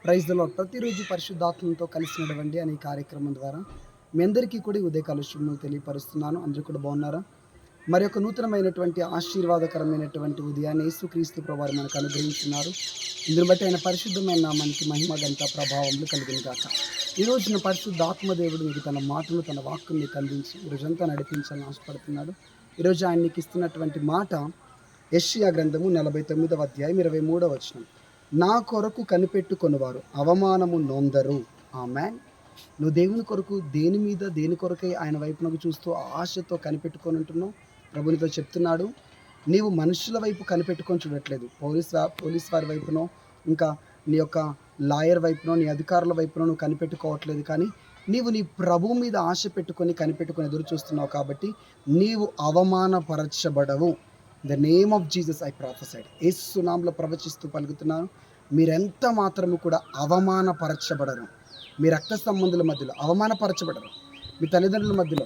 Praise the lord. ప్రతిరోజు పరిశుద్ధాత్మతో కలిసి నడవండి అనే కార్యక్రమం ద్వారా మీ అందరికీ కూడా ఈ ఉదయకాల శుభములు తెలియపరుస్తున్నాను. అందరూ కూడా బాగున్నారా? మరి ఒక నూతనమైనటువంటి ఆశీర్వాదకరమైనటువంటి ఉదయాన్ని యేసుక్రీస్తు ప్రభువారు మనకు అనుగ్రహించున్నారు. ఇందుని బట్టి ఆయన పరిశుద్ధమైన నామానికి మహిమ గంట ప్రభావములు కలిగిన గాక. ఈ రోజున పరిశుద్ధాత్మదేవుడు మీకు తన మాటలు తన వాక్కుని మీకు అందించి ఈరోజంతా నడిపించాలని ఆశపడుతున్నాడు. ఈరోజు ఆయన నీకు ఇస్తున్నటువంటి మాట యెషయా గ్రంథము 49వ అధ్యాయం 23వ వచనం. నా కొరకు కనిపెట్టుకొనువారు అవమానము నొందరు. ఆమేన్. నువ్వు దేవుని కొరకు దేని కొరకై ఆయన వైపునకు చూస్తూ ఆశతో కనిపెట్టుకొని ఉంటున్నావు. ప్రభునితో చెప్తున్నాడు, నీవు మనుషుల వైపు కనిపెట్టుకొని చూడట్లేదు. పోలీస్ వారి వైపునో, ఇంకా నీ యొక్క లాయర్ వైపునో, నీ అధికారుల వైపునో నువ్వు కనిపెట్టుకోవట్లేదు. కానీ నీవు నీ ప్రభువు మీద ఆశ కనిపెట్టుకొని ఎదురు చూస్తున్నావు. కాబట్టి నీవు అవమానపరచబడవు. The name of Jesus I prophesied. యేసు నామములో ప్రవచిస్తూ పలుకుతున్నాను, మీరెంత మాత్రము కూడా అవమానపరచబడరు. మీ రక్త సంబంధుల మధ్యలో అవమానపరచబడరు. మీ తల్లిదండ్రుల మధ్యలో,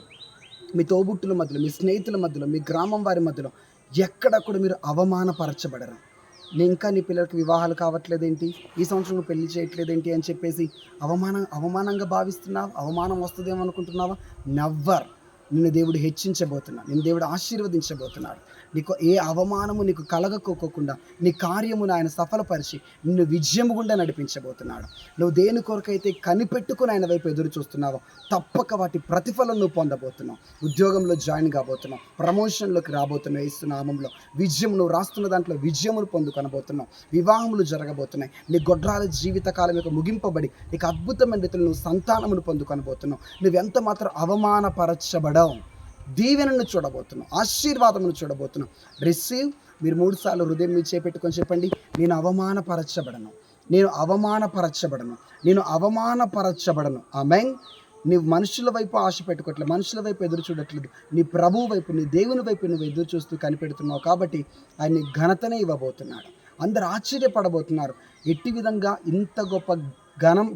మీ తోబుట్టుల మధ్యలో, మీ స్నేహితుల మధ్యలో, మీ గ్రామం వారి మధ్యలో ఎక్కడ కూడా మీరు అవమానపరచబడరు. ఇంకా నీ పిల్లలకు వివాహాలు కావట్లేదేంటి, ఈ సంవత్సరం నువ్వు పెళ్లి చేయట్లేదేంటి అని చెప్పేసి అవమానంగా భావిస్తున్నావు. అవమానం వస్తుందేమో అనుకుంటున్నావా? నెవ్వర్. నిన్ను దేవుడు హెచ్చించబోతున్నాడు, నిన్ను దేవుడు ఆశీర్వదించబోతున్నాడు. నీకు ఏ అవమానము నీకు కలగకోకుండా నీ కార్యమును ఆయన సఫలపరిచి నిన్ను విజయము గుండా నడిపించబోతున్నాడు. నువ్వు దేని కొరకైతే కనిపెట్టుకుని ఆయన వైపు ఎదురు చూస్తున్నావో తప్పక వాటి ప్రతిఫలం నువ్వు పొందబోతున్నావు. ఉద్యోగంలో జాయిన్ కాబోతున్నావు, ప్రమోషన్లోకి రాబోతున్నావు. యేసు నామములో విజయం, నువ్వు రాస్తున్న దాంట్లో విజయమును పొందుకొనబోతున్నావు. వివాహములు జరగబోతున్నాయి. నీ గొడ్రాల జీవితకాలం యొక్క ముగింపబడి నీకు అద్భుతమైన రీతిలో నువ్వు సంతానమును పొందుకొనబోతున్నావు. నువ్వెంత మాత్రం అవమానపరచబడవు. దీవెనను చూడబోతున్నావు, ఆశీర్వాదమును చూడబోతున్నావు. రిసీవ్. మీరు 3 సార్లు హృదయం మీద చేపెట్టుకొని చెప్పండి, నేను అవమానపరచబడను, నేను అవమానపరచబడను, నేను అవమానపరచబడను. ఆమేన్. నీవు మనుషుల వైపు ఆశ పెట్టుకోవట్లేదు, మనుషుల వైపు ఎదురు చూడట్లేదు. నీ ప్రభువు వైపు, నీ దేవుని వైపు నువ్వు ఎదురు చూస్తూ కనిపెడుతున్నావు. కాబట్టి ఆయన ఘనతనే ఇవ్వబోతున్నాడు. అందరు ఆశ్చర్యపడబోతున్నారు, ఎట్టి విధంగా ఇంత గొప్ప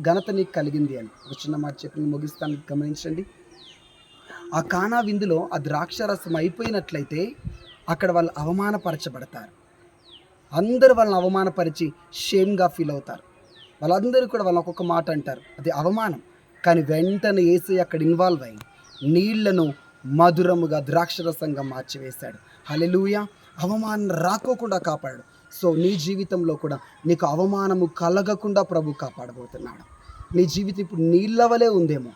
ఘనత నీకు కలిగింది అని. ఒక చిన్న మాట చెప్పి ముగిస్తాను, గమనించండి. ఆ కానా విందులో ఆ ద్రాక్షరసం అయిపోయినట్లయితే అక్కడ వాళ్ళు అవమానపరచబడతారు. అందరూ వాళ్ళని అవమానపరిచి షేమ్గా ఫీల్ అవుతారు. వాళ్ళందరూ కూడా వాళ్ళని ఒక్కొక్క మాట అంటారు, అది అవమానం. కానీ వెంటనే యేసయ్య అక్కడ ఇన్వాల్వ్ అయ్యి నీళ్లను మధురముగా ద్రాక్షరసంగా మార్చివేశాడు. హల్లెలూయా. అవమానం రాకోకుండా కాపాడు. సో నీ జీవితంలో కూడా నీకు అవమానము కలగకుండా ప్రభు కాపాడబోతున్నాడు. నీ జీవితం ఇప్పుడు నీళ్ళ వలె ఉందేమో,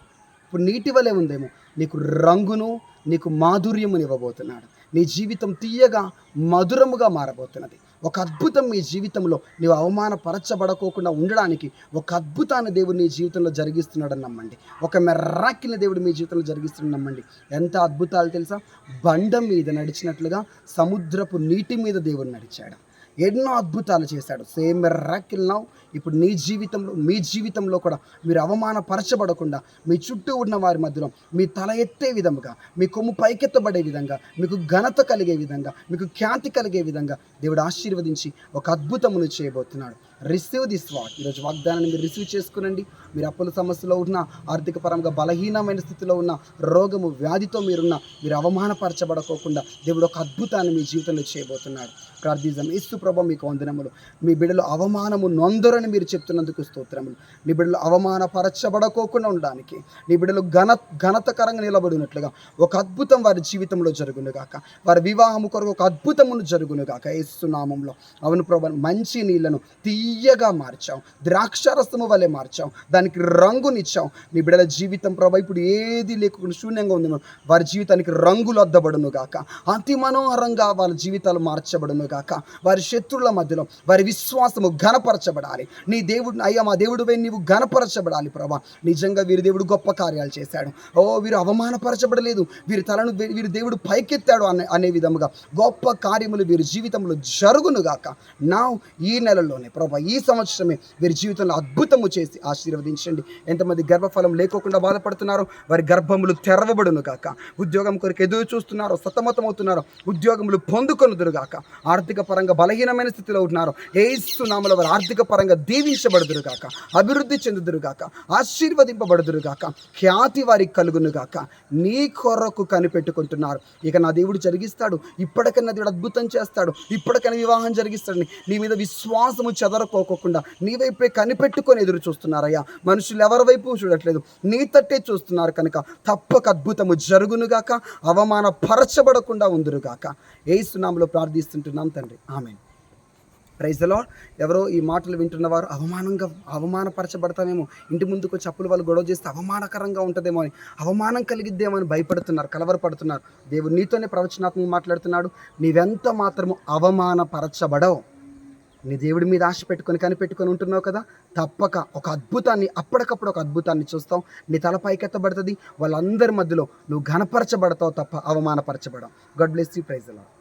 ఇప్పుడు నీటి వలె ఉందేమో, నీకు రంగును, నీకు మాధుర్యమును ఇవ్వబోతున్నాడు. నీ జీవితం తీయగా మధురముగా మారబోతున్నది. ఒక అద్భుతం మీ జీవితంలో నీవు అవమానపరచబడకోకుండా ఉండడానికి ఒక అద్భుతాన్ని దేవుడు నీ జీవితంలో జరిగిస్తున్నాడని నమ్మండి. ఒక మెర్రాకిల్ని దేవుడు మీ జీవితంలో జరిగిస్తున్నాడు నమ్మండి. ఎంత అద్భుతాలు తెలుసా? బండ మీద నడిచినట్లుగా సముద్రపు నీటి మీద దేవుడు నడిచాడు. ఎన్నో అద్భుతాలు చేశాడు. Same miracle now. ఇప్పుడు నీ జీవితంలో, మీ జీవితంలో కూడా మీరు అవమానపరచబడకుండా మీ చుట్టూ ఉన్న వారి మధ్యలో మీ తల ఎత్తే విధంగా, మీ కొమ్ము పైకెత్తబడే విధంగా, మీకు ఘనత కలిగే విధంగా, మీకు ఖ్యాతి కలిగే విధంగా దేవుడు ఆశీర్వదించి ఒక అద్భుతమును చేయబోతున్నాడు. Receive this what. ఈరోజు వాగ్దానాన్ని మీరు రిసీవ్ చేసుకునండి. మీరు అప్పుల సమస్యలో ఉన్న, ఆర్థిక పరంగా బలహీనమైన స్థితిలో ఉన్న, రోగము వ్యాధితో మీరున్న, మీరు అవమానపరచబడకోకుండా దేవుడు ఒక అద్భుతాన్ని మీ జీవితంలో చేయబోతున్నాడు. ప్రార్థిద్దాం. యేసు ప్రభువా మీకు వందనములు. మీ బిడ్డలు అవమానము నొందరని మీరు చెప్తున్నందుకు స్తోత్రములు. నీ బిడ్డలు అవమానపరచబడకోకుండా ఉండడానికి, నీ బిడ్డలు ఘనతకరంగా నిలబడినట్లుగా ఒక అద్భుతం వారి జీవితంలో జరుగునుగాక. వారి వివాహము కొరకు ఒక అద్భుతమును జరుగునుగాక యేసు నామములో. అవును ప్రభువా, మంచి నీళ్లను తీయగా మార్చావు, ద్రాక్షారసము వలె మార్చావు, దానికి రంగునిచ్చావు. నీ బిడ్డల జీవితం ప్రభువా ఇప్పుడు ఏది లేకుండా శూన్యంగా ఉందేమో, వారి జీవితానికి రంగులు అద్దబడును గాక. అతి మనోహరంగా వాళ్ళ జీవితాలు మార్చబడును గాక. వారి శత్రువుల మధ్యలో వారి విశ్వాసము ఘనపరచబడాలి. నీ దేవుడు, అయ్యా మా దేవుడిపై నీవు ఘనపరచబడాలి ప్రభా. నిజంగా వీరి దేవుడు గొప్ప కార్యాలు చేశాడు. వీరు అవమానపరచబడలేదు, వీరి దేవుడు పైకెత్తాడు అనే విధముగా గొప్ప కార్యములు వీరి జీవితంలో జరుగునుగాక. నా ఈ నెలలోనే ప్రభా, ఈ సంవత్సరమే వీరి జీవితంలో అద్భుతము చేసి ఆశీర్వదించండి. ఎంతమంది గర్భఫలం లేకోకుండా బాధపడుతున్నారో వారి గర్భములు తెరవబడునుగాక. ఉద్యోగం కొరకు ఎదురు చూస్తున్నారో, సతమతమవుతున్నారో, ఉద్యోగములు పొందుకొనుదురుగాక. ఆర్థిక పరంగా బలహీనమైన స్థితిలో ఉన్నారు, యేసు నామములో వారు ఆర్థిక పరంగా దీవించబడుదురుగాక, అభివృద్ధి చెందుదురుగాక, ఆశీర్వదింపబడుదురుగాక, ఖ్యాతి వారికి కలుగునుగాక. నీ కొరకు కనిపెట్టుకుంటున్నారు. ఇక నా దేవుడు జరిగిస్తాడు, ఇప్పటికైనా దేవుడు అద్భుతం చేస్తాడు, ఇప్పటికైనా వివాహం జరిగిస్తాడని నీ మీద విశ్వాసము చెదర పడకోకుండా నీ వైపే కనిపెట్టుకొని ఎదురు చూస్తున్నారయ్యా. మనుషులు ఎవరి వైపు చూడట్లేదు, నీ తట్టే చూస్తున్నారు కనుక తప్పక అద్భుతము జరుగునుగాక, అవమానపరచబడకుండా ఉందురుగాక. యేసు నామములో ప్రార్థిస్తుంటున్నాం తండ్రి, ఆమేన్. Praise the lord. ఎవరో ఈ మాటలు వింటున్నవారు అవమానపరచబడతామేమో, ఇంటి ముందుకు వచ్చి అప్పుల వాళ్ళు గొడవ చేస్తే అవమానకరంగా ఉంటుందేమో అని, అవమానం కలిగిద్దేమో అని భయపడుతున్నారు, కలవరపడుతున్నారు. దేవుడు నీతోనే ప్రవచనాత్మకంగా మాట్లాడుతున్నాడు. నీవెంత మాత్రము అవమానపరచబడవు. నీ దేవుడి మీద ఆశ పెట్టుకొని కనిపెట్టుకొని ఉంటున్నావు కదా, తప్పక ఒక అద్భుతాన్ని, అప్పటికప్పుడు ఒక అద్భుతాన్ని చూస్తావు. నీ తల పైకెత్తబడుతుంది. వాళ్ళందరి మధ్యలో నువ్వు ఘనపరచబడతావు తప్ప అవమానపరచబడవు. God bless you. Praise the lord.